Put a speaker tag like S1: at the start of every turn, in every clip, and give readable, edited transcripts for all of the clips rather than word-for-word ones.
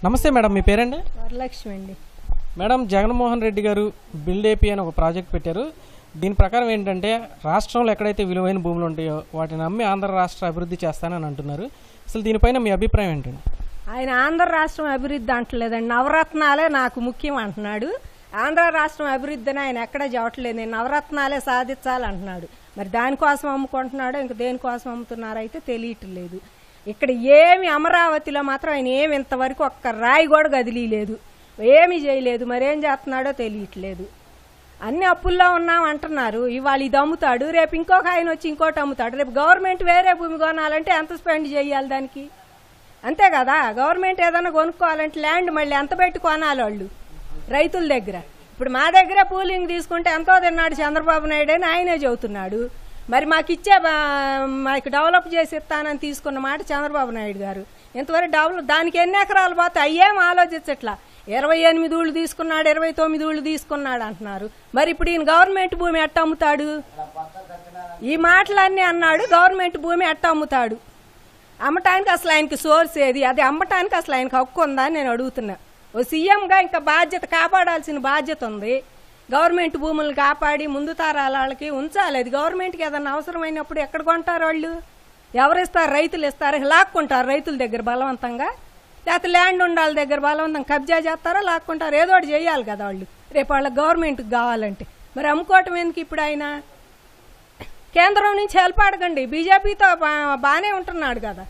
S1: నమస్తే మేడం, మీ పేరండి?
S2: వరలక్ష్మి అండి.
S1: మేడం, జగన్మోహన్ రెడ్డి గారు బిల్డ్ ఏపీ అని ఒక ప్రాజెక్ట్ పెట్టారు. దీని ప్రకారం ఏంటంటే రాష్ట్రంలో ఎక్కడైతే విలువైన భూములు ఉంటాయో వాటిని అమ్మి ఆంధ్ర రాష్ట్ర అభివృద్ధి చేస్తానని అంటున్నారు. అసలు దీనిపైన మీ అభిప్రాయం ఏంటండి?
S2: ఆయన ఆంధ్ర రాష్ట్రం అభివృద్ధి అంటలేదండి, నవరత్నాలే నాకు ముఖ్యం అంటున్నాడు. ఆంధ్ర రాష్ట్రం అభివృద్ధిని ఆయన ఎక్కడ చెప్పట్లేదు, నేను నవరత్నాలే సాధించాలంటున్నాడు. మరి దానికోసం అమ్ముకుంటున్నాడో ఇంక దేనికోసం అమ్ముతున్నారో అయితే తెలియట్లేదు. ఇక్కడ ఏమి అమరావతిలో మాత్రం ఆయన ఏమి ఇంతవరకు ఒక్క రాయి కూడా కదిలీలేదు, ఏమీ చేయలేదు. మరేం చేస్తున్నాడో తెలియట్లేదు. అన్ని అప్పుల్లో ఉన్నాం అంటున్నారు. ఇవాళ ఇది అమ్ముతాడు, రేపు ఇంకొక ఆయన వచ్చి ఇంకోటి అమ్ముతాడు. రేపు గవర్నమెంట్ వేరే భూమి కొనాలంటే ఎంత స్పెండ్ చేయాలి దానికి? అంతే కదా, గవర్నమెంట్ ఏదైనా కొనుక్కోవాలంటే ల్యాండ్ మళ్ళీ ఎంత పెట్టి కొనాలి వాళ్ళు రైతుల దగ్గర. ఇప్పుడు మా దగ్గర పూలింగ్ తీసుకుంటే ఎంతో తిన్నాడు చంద్రబాబు నాయుడు అని ఆయనే చెబుతున్నాడు. మరి మాకు డెవలప్ చేసి ఇస్తానని తీసుకున్న మాట చంద్రబాబు నాయుడు గారు. ఇంతవరకు డెవలప్ దానికి ఎన్ని ఎకరాలు పోతే అయ్యేం ఆలోచించట్లా. 28 ఊళ్ళు తీసుకున్నాడు, 29 ఊళ్ళు తీసుకున్నాడు అంటున్నారు. మరి ఇప్పుడు ఈయన గవర్నమెంట్ భూమి ఎట్ట అమ్ముతాడు? ఈ మాటలన్నీ అన్నాడు. గవర్నమెంట్ భూమి ఎట్ట అమ్ముతాడు? అమ్మటానికి అసలు ఆయనకి సోర్స్ ఏది? అది అమ్మటానికి అసలు ఆయనకు హక్కు ఉందా అని నేను అడుగుతున్నా. ఓ సీఎంగా ఇంకా బాధ్యత, కాపాడాల్సిన బాధ్యత ఉంది. గవర్నమెంట్ భూములను కాపాడి ముందు తరాల వాళ్ళకి ఉంచాలి. అది గవర్నమెంట్కి ఏదన్నా అవసరమైనప్పుడు ఎక్కడ కొంటారు వాళ్ళు? ఎవరిస్తారు? రైతులు ఇస్తారు, లాక్కుంటారు రైతుల దగ్గర బలవంతంగా. లేకపోతే ల్యాండ్ ఉండాలి దగ్గర బలవంతంగా కబ్జా చేస్తారా, లాక్కుంటారు. ఏదో ఒకటి చేయాలి కదా వాళ్ళు, రేపు వాళ్ళకి గవర్నమెంట్కి కావాలంటే. మరి అమ్ముకోవటం ఎందుకు? ఇప్పుడు ఆయన కేంద్రం నుంచి హెల్ప్ అడగండి. బీజేపీతో బాగానే ఉంటున్నాడు కదా.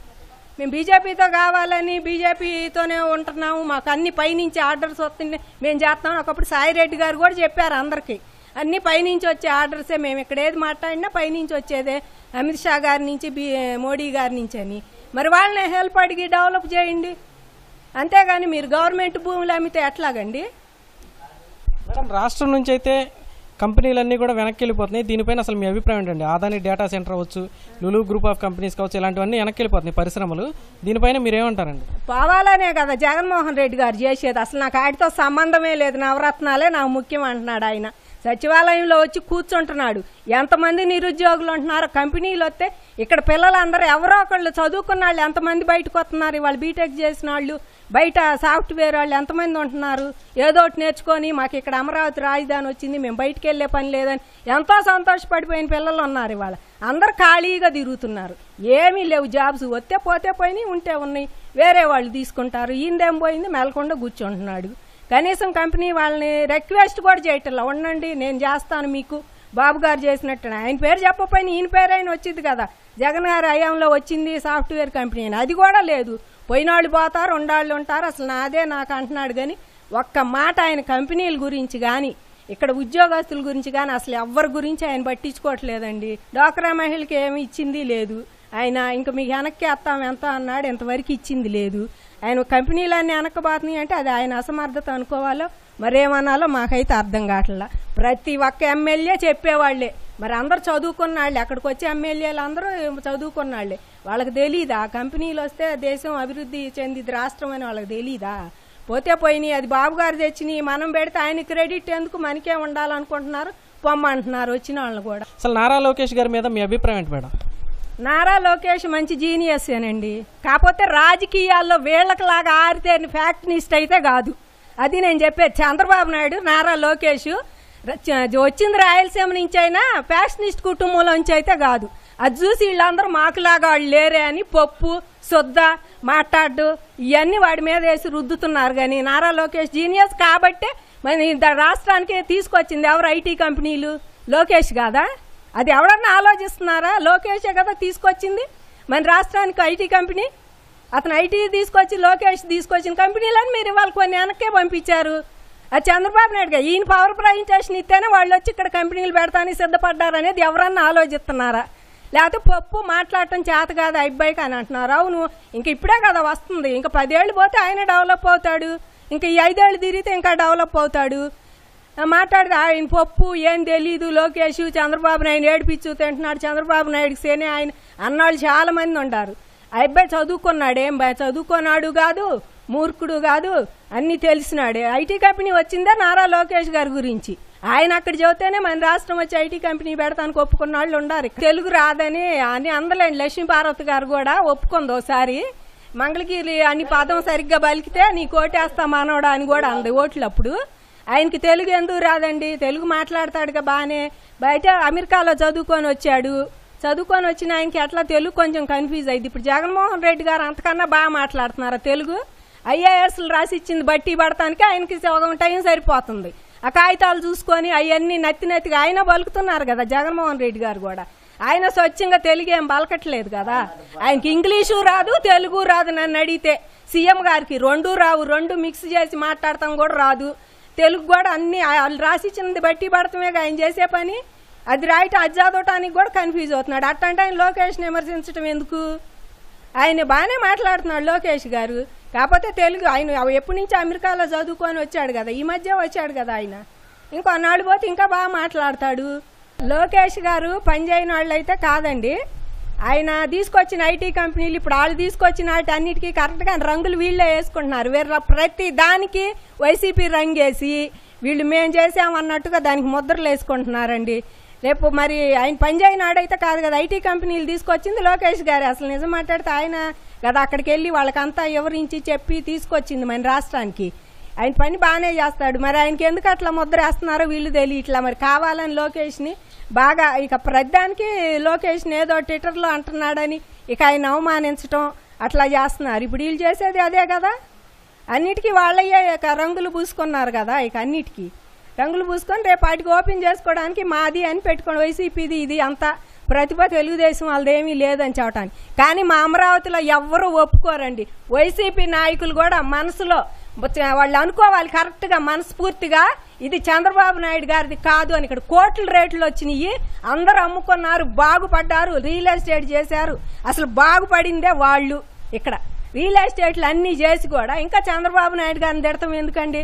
S2: మేము బీజేపీతో కావాలని బీజేపీతోనే ఉంటున్నాము, మాకు అన్ని పైనుంచి ఆర్డర్స్ వస్తుంది, మేము చేస్తాం. ఒకప్పుడు సాయిరెడ్డి గారు కూడా చెప్పారు అందరికీ, అన్ని పైనుంచి వచ్చే ఆర్డర్సే, మేము ఇక్కడ ఏది మాట్లాడినా పైనుంచి వచ్చేదే, అమిత్ షా గారి నుంచి మోడీ గారి నుంచి అని. మరి వాళ్ళని హెల్ప్ అడిగి డెవలప్ చేయండి. అంతేగాని మీరు గవర్నమెంట్ భూములు అమ్మితే ఎట్లాగండి?
S1: మేడం, రాష్ట్రం నుంచి అయితే కంపెనీలన్నీ కూడా వెనక్కి వెళ్ళిపోతున్నాయి. దీనిపైన అసలు మీ అభిప్రాయం ఏంటండి? ఆదాని డేటా సెంటర్ అవ్వచ్చు, లులు గ్రూప్ ఆఫ్ కంపెనీస్ కావచ్చు, ఇలాంటివన్నీ వెనక్కి వెళ్ళిపోతున్నాయి పరిశ్రమలు. దీనిపైన మీరేమంటారండి?
S2: పోవాలనే కదా జగన్మోహన్ రెడ్డి గారు చేసేది. అసలు నాకు వాటితో సంబంధమే లేదు, నవరత్నాలే నాకు ముఖ్యం అంటున్నాడు ఆయన. సచివాలయంలో వచ్చి కూర్చుంటున్నాడు. ఎంతమంది నిరుద్యోగులు ఉంటున్నారో, కంపెనీలు వస్తే ఇక్కడ పిల్లలందరూ ఎవరో ఒకళ్ళు చదువుకున్న వాళ్ళు ఎంతమంది బయటకు వస్తున్నారు. వాళ్ళు బీటెక్ చేసిన వాళ్ళు, బయట సాఫ్ట్వేర్ వాళ్ళు ఎంతమంది ఉంటున్నారు. ఏదో ఒకటి నేర్చుకొని మాకు ఇక్కడ అమరావతి రాజధాని వచ్చింది, మేము బయటకు వెళ్లే పని లేదని ఎంతో సంతోషపడిపోయిన పిల్లలు ఉన్నారు. ఇవాళ అందరు ఖాళీగా తిరుగుతున్నారు, ఏమీ లేవు జాబ్స్. వస్తే పోతే పోయినాయి, ఉంటే ఉన్నాయి, వేరే వాళ్ళు తీసుకుంటారు. ఈయనదేం పోయింది, మెలకుండా కూర్చుంటున్నాడు. కనీసం కంపెనీ వాళ్ళని రిక్వెస్ట్ కూడా చేయటంలా, ఉండండి నేను చేస్తాను మీకు, బాబు గారు చేసినట్టు. ఆయన పేరు చెప్పకపోయినా ఈయన పేరు అయినా వచ్చింది కదా, జగన్ గారి హయాంలో వచ్చింది సాఫ్ట్వేర్ కంపెనీ అని. అది కూడా లేదు. పోయినాళ్ళు పోతారు, ఉండాళ్ళు ఉంటారు. అసలు నాదే నాకు అంటున్నాడు కానీ ఒక్క మాట ఆయన కంపెనీల గురించి కానీ ఇక్కడ ఉద్యోగస్తుల గురించి కానీ అసలు ఎవరి గురించి ఆయన పట్టించుకోవట్లేదండి. డ్వాక్రా మహిళకి ఏమి ఇచ్చింది లేదు ఆయన. ఇంకా మీకు వెనక్కి వేస్తాం ఎంత అన్నాడు, ఇంతవరకు ఇచ్చింది లేదు. ఆయన కంపెనీలన్నీ వెనక్కబోతున్నాయి అంటే అది ఆయన అసమర్థత అనుకోవాలో మరేమనాలో మాకైతే అర్థం కావట్లా. ప్రతి ఒక్క ఎమ్మెల్యే చెప్పేవాళ్లే. మరి అందరు చదువుకున్న వాళ్ళే, అక్కడికి వచ్చే ఎమ్మెల్యేలు అందరూ చదువుకున్న వాళ్ళే. వాళ్ళకి తెలీదా కంపెనీలు వస్తే దేశం అభివృద్ధి చెందిది రాష్ట్రం అని? వాళ్ళకి తెలీదా? పోతే పోయినాయి, అది బాబు గారు తెచ్చినాయి, మనం పెడితే ఆయన క్రెడిట్ ఎందుకు, మనకే ఉండాలనుకుంటున్నారు, పొమ్మంటున్నారు వచ్చిన వాళ్ళని కూడా.
S1: అసలు నారా లోకేష్ గారి మీద మీ అభిప్రాయం ఏంటి మేడం?
S2: నారా లోకేష్ మంచి జీనియస్ ఏనండి, కాకపోతే రాజకీయాల్లో వీళ్ళకిలాగా ఆరితేరిన ఫ్యాక్టనిస్ట్ అయితే కాదు. అది నేను చెప్పేది. చంద్రబాబు నాయుడు, నారా లోకేష్ వచ్చింది రాయలసీమ నుంచి అయినా ఫ్యాక్షనిస్ట్ కుటుంబంలోంచి అయితే కాదు. అది చూసి వీళ్ళందరూ మాకులాగా వాళ్ళు లేరే అని పప్పు శుద్ధ మాట్లాడు ఇవన్నీ వాడి మీద వేసి రుద్దుతున్నారు. కానీ నారా లోకేష్ జీనియస్ కాబట్టే మరి రాష్ట్రానికి తీసుకొచ్చింది ఎవరు? ఐటీ కంపెనీలు. లోకేష్ కాదా? అది ఎవరన్నా ఆలోచిస్తున్నారా? లోకేషే కదా తీసుకొచ్చింది మన రాష్ట్రానికి ఐటీ కంపెనీ. అతను ఐటీ తీసుకొచ్చి లోకేష్ తీసుకొచ్చిన కంపెనీలని మీరు ఇవాళ కొన్ని వెనక్కే పంపించారు. అది చంద్రబాబు నాయుడుగా ఈయన పవర్ ప్రజెంటేషన్ ఇస్తేనే వాళ్ళు వచ్చి ఇక్కడ కంపెనీలు పెడతానికి సిద్ధపడ్డారనేది ఎవరన్నా ఆలోచిస్తున్నారా? లేకపోతే పప్పు మాట్లాడటం చేత కాదు అబ్బాయికి అని అంటున్నారు. అవును, ఇంక ఇప్పుడే కదా వస్తుంది, ఇంకా 10 ఏళ్ళు పోతే ఆయన డెవలప్ అవుతాడు, ఇంకా ఈ 5 ఏళ్ళు తిరిగితే ఇంకా డెవలప్ అవుతాడు. మాట్లాడితే ఆయన పప్పు ఏం తెలీదు, లోకేష్ చంద్రబాబు నాయుడు ఏడిపించు తింటున్నాడు, చంద్రబాబు నాయుడికి సేనే ఆయన అన్నాళ్ళు చాలా మంది ఉంటారు. ఆ అబ్బాయి చదువుకున్నాడు, ఏం చదువుకున్నాడు కాదు, మూర్ఖుడు కాదు, అన్ని తెలిసినాడే. ఐటీ కంపెనీ వచ్చిందే నారా లోకేష్ గారి గురించి. ఆయన అక్కడ చెబితేనే మన రాష్ట్రం వచ్చి ఐటీ కంపెనీ పెడతానికి ఒప్పుకున్న వాళ్ళు ఉండారు. తెలుగు రాదని అని అందలేండి. లక్ష్మీ పార్వతి గారు కూడా ఒప్పుకుంది ఒకసారి. మంగళగిరి అని పదం సరిగ్గా బలికితే నీ కోటేస్తా మనవడా అని కూడా అంది ఓట్లు అప్పుడు. ఆయనకి తెలుగు ఎందుకు రాదండి? తెలుగు మాట్లాడతాడుగా బాగానే. బయట అమెరికాలో చదువుకొని వచ్చిన ఆయనకి అట్లా తెలుగు కొంచెం కన్ఫ్యూజ్ అయింది. ఇప్పుడు జగన్మోహన్ రెడ్డి గారు అంతకన్నా బాగా మాట్లాడుతున్నారా తెలుగు? ఐఏఎస్లు రాసి ఇచ్చింది బట్టి పడటానికి ఆయనకి సగం టైం సరిపోతుంది. ఆ కాగితాలు చూసుకొని అవన్నీ నత్తిగా ఆయన బలుకుతున్నారు కదా జగన్మోహన్ రెడ్డి గారు కూడా. ఆయన స్వచ్ఛంగా తెలుగు ఏం బలకట్లేదు కదా. ఆయనకి ఇంగ్లీషు రాదు, తెలుగు రాదు. నన్ను అడిగితే సీఎం గారికి రెండు రావు, రెండు మిక్స్ చేసి మాట్లాడటం కూడా రాదు. తెలుగు కూడా అన్ని వాళ్ళు రాసిచ్చినది బట్టి పడటమే ఆయన చేసే పని. అది రాయటం అది చదవటానికి కూడా కన్ఫ్యూజ్ అవుతున్నాడు. అట్టంటే ఆయన లోకేష్ని విమర్శించడం ఎందుకు? ఆయన బాగానే మాట్లాడుతున్నాడు లోకేష్ గారు. కాకపోతే తెలుగు ఆయన ఎప్పటి నుంచి అమెరికాలో చదువుకొని వచ్చాడు కదా, ఈ మధ్య వచ్చాడు కదా ఆయన. ఇంకొన్నాళ్ళు పోతే ఇంకా బాగా మాట్లాడతాడు. లోకేష్ గారు పనిచేయని వాళ్ళు అయితే కాదండి. ఆయన తీసుకొచ్చిన ఐటీ కంపెనీలు ఇప్పుడు వాళ్ళు తీసుకొచ్చిన వాటి అన్నిటికీ కరెక్ట్గా రంగులు వీళ్ళే వేసుకుంటున్నారు. వేరే ప్రతి దానికి వైసీపీ రంగేసి వీళ్ళు మేము చేసామన్నట్టుగా దానికి ముద్రలు వేసుకుంటున్నారండి. రేపు మరి ఆయన పనిచేయనాడైతే కాదు కదా, ఐటీ కంపెనీలు తీసుకొచ్చింది లోకేష్ గారు. అసలు నిజం మాట్లాడితే ఆయన కదా అక్కడికి వెళ్ళి వాళ్ళకంతా వివరించి చెప్పి తీసుకొచ్చింది మన రాష్ట్రానికి. ఆయన పని బాగానే చేస్తాడు. మరి ఆయనకి ఎందుకు అట్లా ముద్ర వేస్తున్నారో వీళ్ళు తెలియట్లా. మరి కావాలని లోకేష్ని బాగా ఇక ప్రతిదానికి లోకేష్ని ఏదో ట్విట్టర్లో అంటున్నాడని ఇక ఆయన అవమానించడం అట్లా చేస్తున్నారు. ఇప్పుడు వీళ్ళు చేసేది అదే కదా. అన్నిటికీ వాళ్ళయ్యే ఇక రంగులు పూసుకున్నారు కదా. ఇక అన్నిటికీ రంగులు పూసుకొని రేపు వాటికి ఓపెన్ చేసుకోవడానికి మాది అని పెట్టుకోండి. వైసీపీది ఇది అంతా ప్రతిభ తెలుగుదేశం వాళ్ళదేమీ లేదని చెప్పడానికి. కానీ మా అమరావతిలో ఎవ్వరూ ఒప్పుకోరండి. వైసీపీ నాయకులు కూడా మనసులో వాళ్ళు అనుకోవాలి కరెక్ట్గా మనస్ఫూర్తిగా ఇది చంద్రబాబు నాయుడు గారిది కాదు అని. ఇక్కడ కోట్ల రేట్లు వచ్చినాయి, అందరూ అమ్ముకున్నారు, బాగుపడ్డారు, రియల్ ఎస్టేట్ చేశారు. అసలు బాగుపడిందే వాళ్ళు. ఇక్కడ రియల్ ఎస్టేట్లు అన్నీ చేసి కూడా ఇంకా చంద్రబాబు నాయుడు గారిని తిడతాం ఎందుకండి?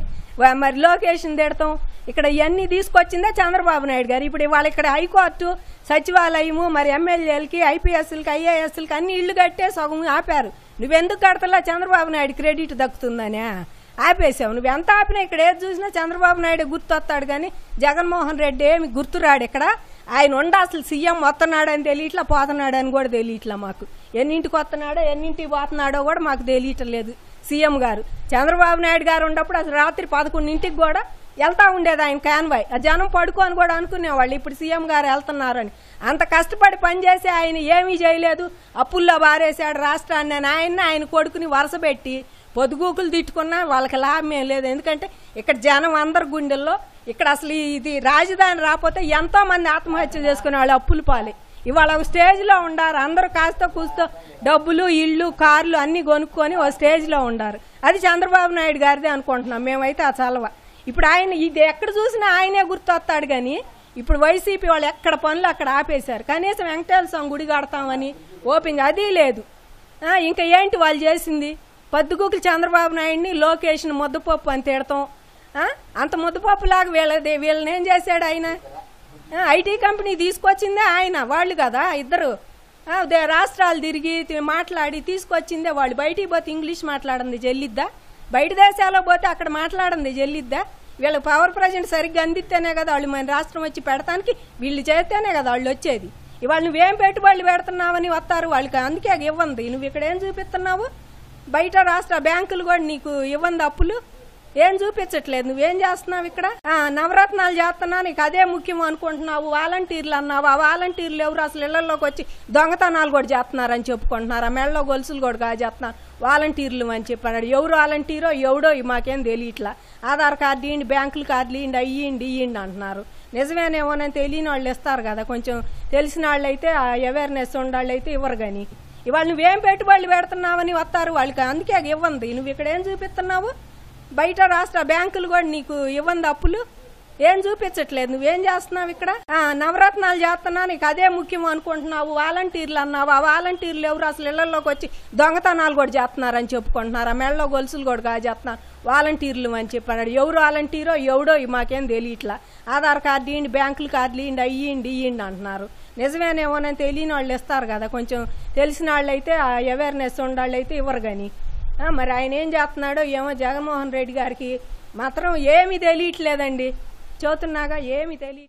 S2: మరి లోకేష్ని తిడతాం. ఇక్కడ ఇవన్నీ తీసుకొచ్చిందే చంద్రబాబు నాయుడు గారు. ఇప్పుడు వాళ్ళు ఇక్కడ హైకోర్టు, సచివాలయము, మరి ఎమ్మెల్యేలకి, ఐపీఎస్లకి, ఐఏఎస్లకి అన్ని ఇళ్లు కట్టే సగం ఆపారు. నువ్వెందుకు కడతలా? చంద్రబాబు నాయుడు క్రెడిట్ దక్కుతుందనే ఆపేసావు. నువ్వు ఎంత ఆపినా ఇక్కడ ఏది చూసినా చంద్రబాబు నాయుడు గుర్తొస్తాడు కానీ జగన్మోహన్ రెడ్డి ఏమి గుర్తురాడు. ఇక్కడ ఆయన ఉండ అసలు సీఎం వస్తున్నాడని తెలియట్లా, పోతున్నాడని కూడా తెలియట్లా మాకు. ఎన్నింటికి వస్తున్నాడో ఎన్నింటికి పోతున్నాడో కూడా మాకు తెలియట్లేదు సీఎం గారు. చంద్రబాబు నాయుడు గారు ఉన్నప్పుడు అసలు రాత్రి 11ంటికి కూడా వెళ్తా ఉండేది ఆయన కాన్వాయ్. ఆ జనం పడుకొని కూడా అనుకునేవాళ్ళు ఇప్పుడు సీఎం గారు వెళ్తున్నారని. అంత కష్టపడి పనిచేసి ఆయన ఏమీ చేయలేదు, అప్పుల్లో బారేశాడు రాష్ట్రాన్ని అని ఆయన కొడుకుని వరుసపెట్టి పొదుగూకులు తిట్టుకున్నా వాళ్ళకి లాభం ఏం లేదు. ఎందుకంటే ఇక్కడ జనం అందరి గుండెల్లో ఇక్కడ అసలు ఇది రాజధాని రాకపోతే ఎంతో మంది ఆత్మహత్య చేసుకునే వాళ్ళు అప్పుల పాలే. ఇవాళ ఒక స్టేజ్లో ఉండారు అందరూ, కాస్త కూస్తో డబ్బులు, ఇళ్ళు, కార్లు అన్నీ కొనుక్కొని ఒక స్టేజ్లో ఉండారు. అది చంద్రబాబు నాయుడు గారిదే అనుకుంటున్నాం మేమైతే. ఆ చలవ ఇప్పుడు ఆయన ఇది ఎక్కడ చూసినా ఆయనే గుర్తొస్తాడు కానీ ఇప్పుడు వైసీపీ వాళ్ళు ఎక్కడ పనులు అక్కడ ఆపేశారు. కనీసం వెంకటేశ్వర స్వామి గుడి కడతామని ఓపెన్ అది లేదు. ఇంకా ఏంటి వాళ్ళు చేసింది? పద్దుగూకులు చంద్రబాబు నాయుడిని, లోకేష్ని ముద్దపప్పు అని తిడతాం. అంత ముద్దపప్పులాగా వీళ్ళని ఏం చేశాడు ఆయన? ఐటీ కంపెనీ తీసుకొచ్చిందే ఆయన, వాళ్ళు కదా ఇద్దరు. రాష్ట్రాలు తిరిగి మాట్లాడి తీసుకొచ్చిందే వాళ్ళు. బయటికి పోతే ఇంగ్లీష్ మాట్లాడింది చెల్లిద్దా? బయట దేశాల్లో పోతే అక్కడ మాట్లాడింది చెల్లిద్దా? వీళ్ళకి పవర్ ప్రజెంట్ సరిగ్గా అందిస్తేనే కదా వాళ్ళు మన రాష్ట్రం వచ్చి పెడతానికి, వీళ్ళు చేస్తేనే కదా వాళ్ళు వచ్చేది. ఇవాళ నువ్వేం పెట్టుబడులు పెడుతున్నావని వస్తారు వాళ్ళకి. అందుకే ఇవ్వండి. నువ్వు ఇక్కడ ఏం చూపిస్తున్నావు? బయట రాష్ట్ర బ్యాంకులు కూడా నీకు ఇవ్వండి అప్పులు, ఏం చూపించట్లేదు. నువ్వేం చేస్తున్నావు ఇక్కడ? నవరత్నాలు చేస్తున్నా, నీకు అదే ముఖ్యం అనుకుంటున్నావు. వాలంటీర్లు అన్నావు, ఆ వాలంటీర్లు ఎవరు? అసలు ఇళ్లలోకి వచ్చి దొంగతనాలు కూడా చేస్తున్నారని చెప్పుకుంటున్నారు. ఆ మెడలో గొలుసులు కూడా కాజేస్తున్నారు వాలంటీర్లు అని చెప్పాడు. ఎవరు వాలంటీరో ఎవడో మాకేం తెలియట్లా. ఆధార్ కార్డు ఇవ్వండి, బ్యాంకుల కార్డులు ఇవ్వండి, ఇవ్వండి అంటున్నారు. నిజమేనేమోనని తెలియని వాళ్ళు ఇస్తారు కదా. కొంచెం తెలిసిన వాళ్ళు అయితే, అవేర్నెస్ ఉండాళ్ళు అయితే ఇవ్వరు. కానీ ఇవాళ నువ్వేం పెట్టుబడులు పెడుతున్నావని వస్తారు వాళ్ళకి. అందుకే ఇవ్వండి. నువ్వు ఇక్కడ ఏం చూపిస్తున్నావు? బయట రాష్ట్ర బ్యాంకులు కూడా నీకు ఇవ్వండి అప్పులు, ఏం చూపించట్లేదు. నువ్వేం చేస్తున్నావు ఇక్కడ? నవరత్నాలు చేస్తున్నా, నీకు అదే ముఖ్యం అనుకుంటున్నావు. వాలంటీర్లు అన్నావు, ఆ వాలంటీర్లు ఎవరు? అసలు ఇళ్లలోకి వచ్చి దొంగతనాలు కూడా చేస్తున్నారని చెప్పుకుంటున్నారు. ఆ మెడలో గొలుసులు కూడా కాజేస్తున్నారు వాలంటీర్లు అని చెప్పాడు. ఎవరు వాలంటీరో ఎవడో మాకేం తెలియట్లా. ఆధార్ కార్డు ఇవ్వండి, బ్యాంకుల కార్డులు ఇవ్వండి, అంటున్నారు. నిజమేనేమోనని తెలియని వాళ్ళు ఇస్తారు కదా. కొంచెం తెలిసిన వాళ్ళు అయితే, అవేర్నెస్ ఉండాళ్ళు అయితే ఇవ్వరు. కానీ మరి ఆయన ఏం చేస్తున్నాడో ఏమో. జగన్మోహన్ రెడ్డి గారికి మాత్రం ఏమీ తెలియట్లేదండి. చూస్తున్నాగా ఏమీ తెలియ